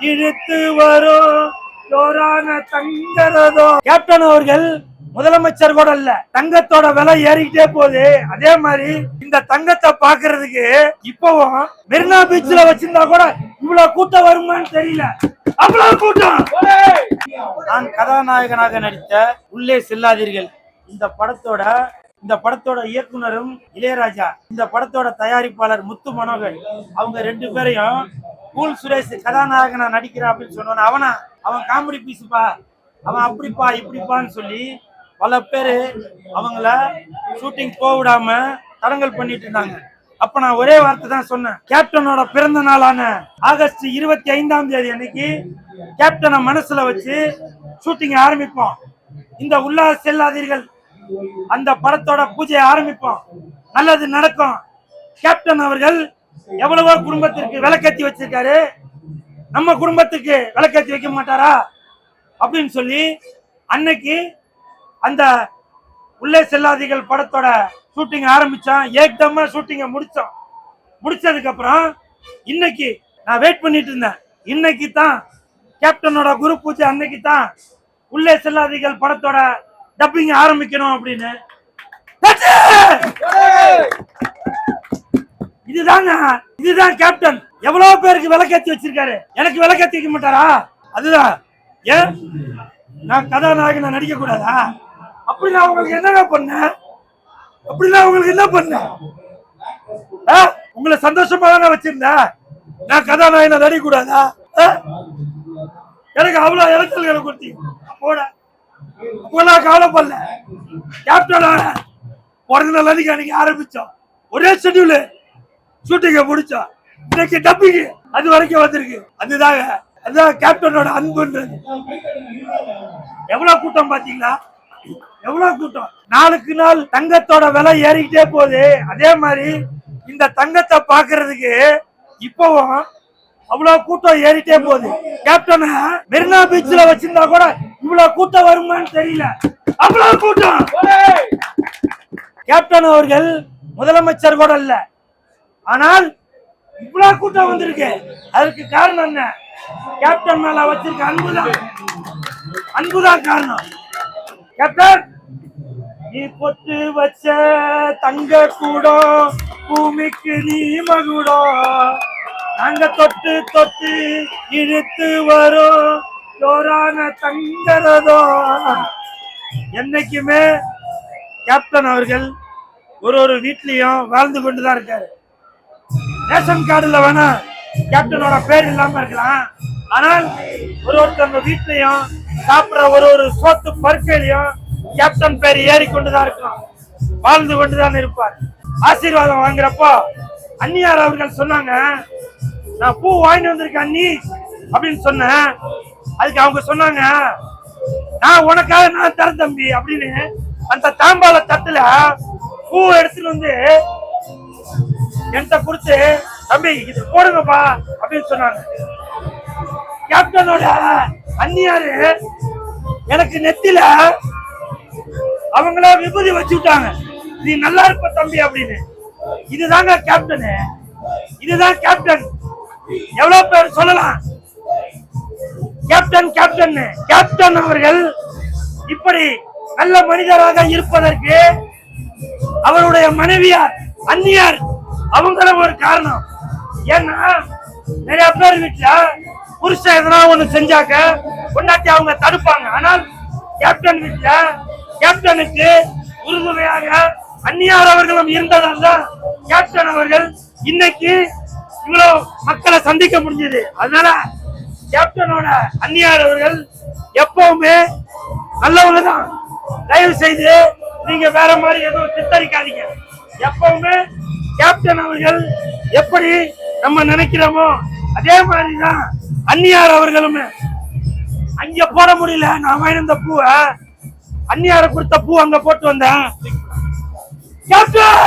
இழுத்து வரும் ஜோரான தங்கரதோ. கேப்டன் அவர்கள் முதலமைச்சர் கூட இல்ல, தங்கத்தோட விலை ஏறிக்கிட்டே போகுது. அதே மாதிரி இந்த தங்கத்தை பாக்குறதுக்கு இப்பவும் மெரினா பீச்ல வச்சிருந்தா கூட இவ்வளவு கூட்டம் வருமான்னு தெரியல, அவ்வளவு கூட்டம். நான் கதாநாயகனாக நடித்த உள்ளே செல்லாதீர்கள் இந்த படத்தோட இயக்குனரும் இளையராஜா, இந்த படத்தோட தயாரிப்பாளர் முத்து மனோகர், அவங்க 2 பேரையும் கூல் சுரேஷ் கதாநாயகனா நடிக்கிறான் அப்படின்னு சொன்னோன்னு அவன் காமெடி பீஸுப்பா, அவன் அப்படிப்பா இப்படிப்பான்னு சொல்லி பல பேரு அவங்கள ஷூட்டிங் போக விடாம தடங்கல் பண்ணிட்டு இருந்தாங்க. அப்ப நான் ஒரே வார்த்தை தான் சொன்னேன், கேப்டனோட பிறந்த நாளான ஆகஸ்ட் 25ஆம் தேதி அன்னைக்கு கேப்டனை மனசுல வச்சு ஷூட்டிங் ஆரம்பிப்போம். இந்த உல்லாச செல்லாதீர்கள் அந்த படத்தோட பூஜையை ஆரம்பிப்போம், நல்லது நடக்கும். கேப்டன் அவர்கள் எவ்வளவோ குடும்பத்திற்கு விளக்கேத்தி வச்சிருக்காரு, நம்ம குடும்பத்துக்கு விளக்கேத்தி வைக்க மாட்டாரா அப்படின்னு சொல்லி அன்னைக்கு அந்த உள்ளே செல்லாதீர்கள் படத்தோட ஷூட்டிங் ஆரம்பிச்சான். ஏக்தமா ஷூட்டிங்க முடிச்சதுக்கு அப்புறம் இன்னைக்கு நான் வெயிட் பண்ணிட்டு இருந்தேன். இன்னைக்கு தான் கேப்டனோட குரு பூஜை, அன்னைக்கு தான் உள்ளே செல்லாதீர்கள் படத்தோட டப்பிங் ஆரம்பிக்கணும் அப்படின்னு. இதுதான் கேப்டன். எவ்வளவு பேருக்கு விளக்கேத்தி வச்சிருக்காரு, எனக்கு விளக்கேத்தி வைக்க மாட்டாரா? அதுதான் ஏன் நான் கதாநாயகனை நடிக்க கூடாதா? அப்படி நான் உங்களுக்கு என்ன பண்ண? உங்களை சந்தோஷமா தானே வச்சிருந்தேன், நான் கதாநாயகனை நடிக்க கூடாதா? எனக்கு அவ்வளவு இறக்கல்களை கொடுத்தீங்க, அப்போலாம் கவலைப்படல. கேப்டனோட பிறந்த நாள் அன்னைக்கு ஆரம்பிச்சோம், ஒரே ஷெட்யூல் ஷூட்டிங்க முடிச்சோம், இன்னைக்கு டப்பிங் அது வரைக்கும் வந்திருக்கு. அதுதான் கேப்டனோட அன்புன்றது. எவ்வளவு கூட்டம் பாத்தீங்களா, எவ்வளவு கூட்டம். நாளுக்கு நாள் தங்கத்தோட விலை ஏறிக்கிட்டே போகுது. அதே மாதிரி இந்த தங்கத்தை பாக்குறதுக்கு இப்பவும் அவ்வளவு கூட்டம் ஏறிட்டே போகுது. கேப்டன் மெரினா பீச்ல வச்சிருந்தா கூட இவ்வளவு கூட்டம் வருமான்னு தெரியல, அவ்வளவு கூட்டம். கேப்டன் அவர்கள் முதலமைச்சர் கூட இல்ல, ஆனால் இவ்வளவு கூட்டம் வந்திருக்கு. அதுக்கு காரணம் என்ன? கேப்டன் மேல வச்சிருக்க அன்புதான் காரணம். கேப்டன், நீ பொட்டு வச்ச தங்க கூடம் பூமிக்கு நீ மகுடம், நாங்க தொட்டு தொட்டு இழுத்து வரும் ஜோரான தங்கரதோ. என்னைக்குமே கேப்டன் அவர்கள் ஒரு வீட்லயும் வாழ்ந்து கொண்டுதான் இருக்காரு. ரேஷன் கார்டுல வேணா கேப்டனோட பேர் இல்லாம இருக்கலாம், ஆனால் ஒருத்தவங்க வீட்லயும் சாப்பிடுற ஒரு சோத்து பருக்கையிலையும் கேப்டன் பேர் ஏறிக்கொண்டுதான் இருக்கும், வாழ்ந்து கொண்டுதான் இருப்பார். ஆசீர்வாதம் வாங்குறப்போ அண்ணியார் அவர்கள் சொன்னாங்க, நான் பூ வாங்கிட்டு வந்திருக்கேன் அண்ணி அப்படின்னு சொன்னேன். அதுக்கு அவங்க சொன்னாங்க, நான் உனக்காக நான் தரேன் தம்பி அப்படின்னு அந்த தாம்பால தட்டுல பூ எடுத்துட்டு வந்து என்கிட்ட கொடுத்து, தம்பி இது போடுங்கப்பா அப்படின்னு சொன்னாங்க. கேப்டனோட அண்ணியாரு எனக்கு நெத்தில அவங்கள விபூதி வச்சு விட்டாங்க, நீ நல்லா இருப்ப தம்பி அப்படின்னு. இதுதாங்க கேப்டனு, இதுதான் கேப்டன். எவ்வளவு பேர் சொல்லலாம் கேப்டன் கேப்டன். கேப்டன் அவர்கள் இப்படி நல்ல மனிதராக இருப்பதற்கு அவருடைய மனைவியார் அண்ணியார் அவங்களும் ஒரு காரணம். ஏன்னா நிறைய பேர் வீட்டுல புருஷன் எதனா ஒண்ணு செஞ்சாக்க கொண்டாட்டி அவங்க தடுப்பாங்க, ஆனால் கேப்டன் வீட்டுல கேப்டனுக்கு உறுதுணையாக அண்ணியார் அவர்களும் இருந்ததால் தான் கேப்டன் அவர்கள் இன்னைக்கு இவ்வளவு மக்களை சந்திக்க முடிஞ்சது. அதனால கேப்டனோட அண்ணியார் அவர்கள் எப்பவுமே நல்லவங்க தான். தயவு செய்து நீங்க வேற மாதிரி எதுவும் சித்தரிக்காதீங்க. எப்பவுமே கேப்டன் அவர்கள் எப்படி நம்ம நினைக்கிறோமோ அதே மாதிரிதான் அண்ணியார் அவர்களும். அங்க போட முடியல, நான் வாங்கின பூவை அண்ணியார கொடுத்த பூ அங்க போட்டு வந்தேன். கேப்டன்